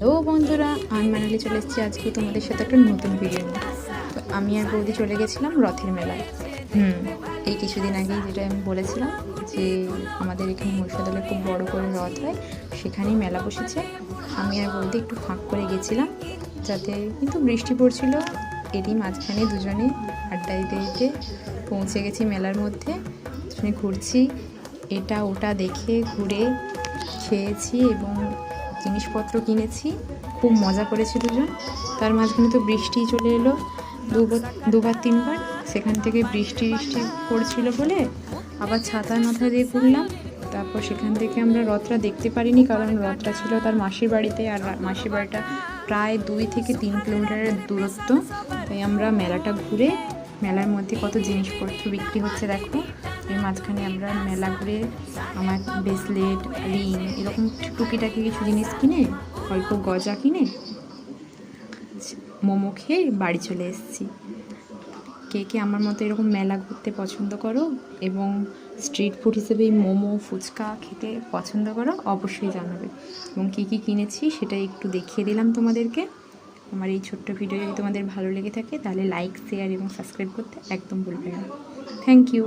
Hello বন্ধুরা, আমি মানালি চলে এসেছি আজকে তোমাদের সাথে একটা নতুন ভিডিও নিয়ে। তো আমি আর বৌদি চলে গেছিলাম রথের মেলায়। এই কিছুদিন আগেই যেটা আমি বলেছিলাম যে আমাদের এখানে মহিষাদলে খুব বড় করে রথ হয়, সেখানেই মেলা বসেছে। আমি আর বৌদি একটু ফাঁক করে গেছিলাম, যাতে কিন্তু বৃষ্টি পড়ছিল। এরই মাঝখানে দুজনে আড্ডা দিতে দিতে পৌঁছে গেছি মেলার মধ্যে। দুজনে ঘুরছি, এটা ওটা দেখে ঘুরে খেয়েছি এবং জিনিসপত্র কিনেছি, খুব মজা করেছি দুজন। তার মাঝখানে তো বৃষ্টি চলে এলো দুবার তিনবার। সেখান থেকে বৃষ্টি পড়ছিল বলে আবার ছাতার মাথা দিয়ে ঘুরলাম। তারপর সেখান থেকে আমরা রথটা দেখতে পারিনি, কারণ রথটা ছিল তার মাসির বাড়িতে, আর মাসির বাড়িটা প্রায় 2 থেকে 3 কিলোমিটারের দূরত্ব। তাই আমরা মেলাটা ঘুরে, মেলার মধ্যে কত জিনিসপত্র বিক্রি হচ্ছে দেখো। এর মাঝখানে আমরা মেলা ঘুরে আমার ব্রেসলেট, রিং, এরকম টুকিটাকি কিছু জিনিস কিনে, অল্প গজা কিনে মোমো খেয়ে বাড়ি চলে এসেছি। কে কে আমার মতো এরকম মেলা ঘুরতে পছন্দ করো এবং স্ট্রিট ফুড হিসেবে মোমো, ফুচকা খেতে পছন্দ করো, অবশ্যই জানাবে। এবং কী কী কিনেছি সেটা একটু দেখিয়ে দিলাম তোমাদেরকে। আমার এই ছোট্ট ভিডিও যদি তোমাদের ভালো লেগে থাকে তাহলে লাইক, শেয়ার এবং সাবস্ক্রাইব করতে একদম ভুলবে না। Thank you.